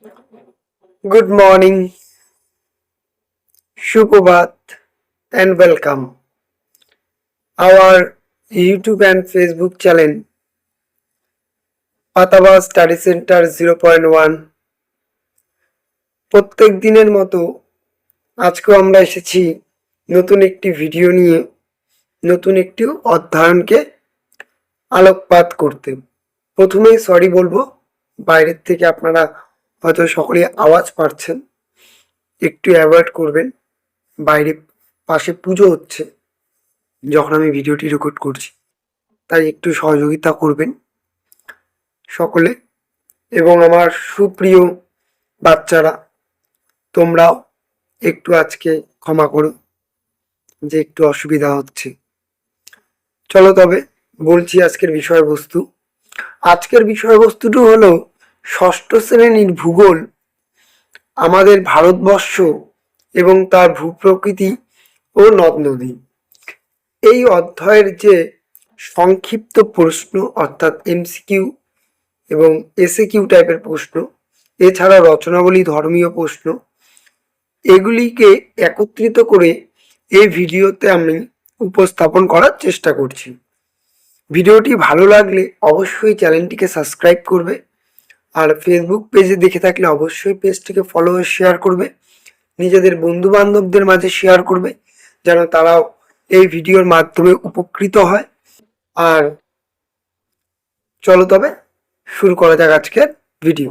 Good morning, Shubhobhat, and welcome. Our YouTube and Facebook channel, Patabaj study center 0.1। প্রত্যেক দিনের মতো আজকেও আমরা এসেছি নতুন একটি ভিডিও নিয়ে, নতুন একটি অধ্যয়নকে আলোকপাত করতে। প্রথমেই সরি বলবো, বাইরের থেকে আপনারা হয়তো সকলে আওয়াজ পাচ্ছেন, একটু অ্যাভয়েড করবেন। বাইরে পাশে পুজো হচ্ছে যখন আমি ভিডিওটি রেকর্ড করছি, তাই একটু সহযোগিতা করবেন সকলে। এবং আমার সুপ্রিয় বাচ্চারা, তোমরাও একটু আজকে ক্ষমা করো যে একটু অসুবিধা হচ্ছে। চলো তবে বলছি আজকের বিষয়বস্তু। আজকের বিষয়বস্তুটি হলো ষষ্ঠ শ্রেণীর ভূগোল, আমাদের ভারতবর্ষ এবং তার ভূপ্রকৃতি ও নদ নদী। এই অধ্যায়ের যে সংক্ষিপ্ত প্রশ্ন অর্থাৎ এমসিকিউ এবং এসএকিউ টাইপের প্রশ্ন, এছাড়া রচনাবলী, ধর্মীয় প্রশ্ন, এগুলিকে একত্রিত করে এই ভিডিওতে আমি উপস্থাপন করার চেষ্টা করছি। ভিডিওটি ভালো লাগলে অবশ্যই চ্যানেলটিকে সাবস্ক্রাইব করবে, আর ফেসবুক পেজে দেখে থাকলে অবশ্যই পেজটিকে ফলো ও শেয়ার করবে, নিজেদের বন্ধু বান্ধবদের মাঝে শেয়ার করবে যেন তারাও এই ভিডিওর মাধ্যমে উপকৃত হয়। আর চলো তবে শুরু করা যাক আজকের ভিডিও।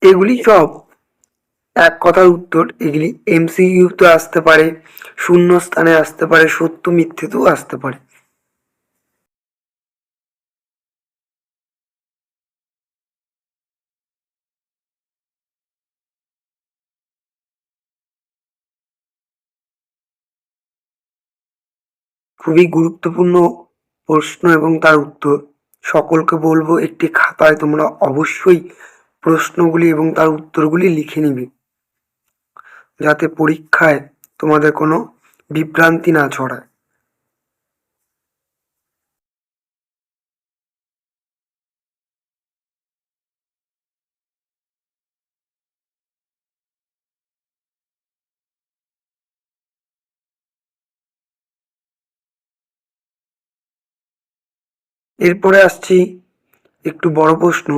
এগুলি সব এক কথার উত্তর। এগুলি এমসিকিউতে আসতে পারে, শূন্য স্থানে আসতে পারে, সত্য মিথ্যেতেও আসতে পারে। খুবই গুরুত্বপূর্ণ প্রশ্ন এবং তার উত্তর। সকলকে বলবো একটি খাতায় তোমরা অবশ্যই প্রশ্নগুলি এবং তার উত্তরগুলি লিখে নিবে, যাতে পরীক্ষায় তোমাদের কোনো বিভ্রান্তি না ছড়ায়। এরপরে আসছি একটু বড় প্রশ্ন।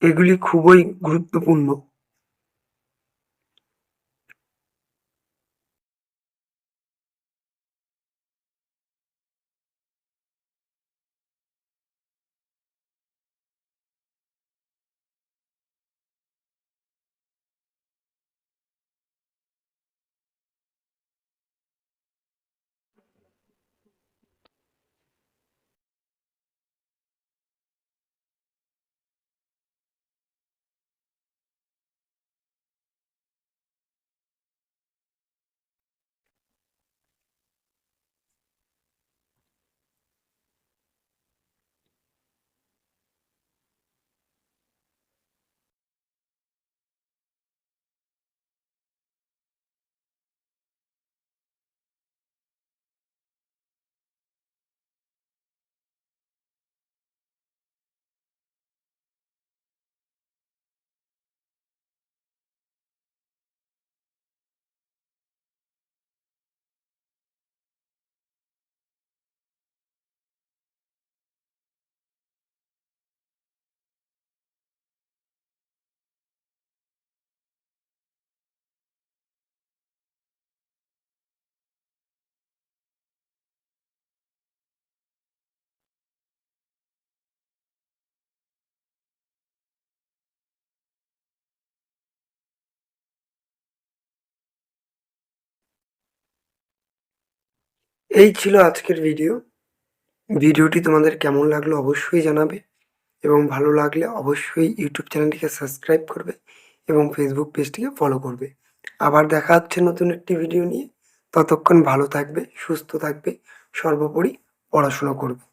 এগুলি খুবই গুরুত্বপূর্ণ। এই ছিল আজকের ভিডিও। ভিডিওটি তোমাদের কেমন লাগলো অবশ্যই জানাবে, এবং ভালো লাগলে অবশ্যই ইউটিউব চ্যানেলটিকে সাবস্ক্রাইব করবে এবং ফেসবুক পেজটিকে ফলো করবে। আবার দেখা হচ্ছে নতুন একটি ভিডিও নিয়ে। ততক্ষণ ভালো থাকবে, সুস্থ থাকবে, সর্বোপরি পড়াশোনা করবে।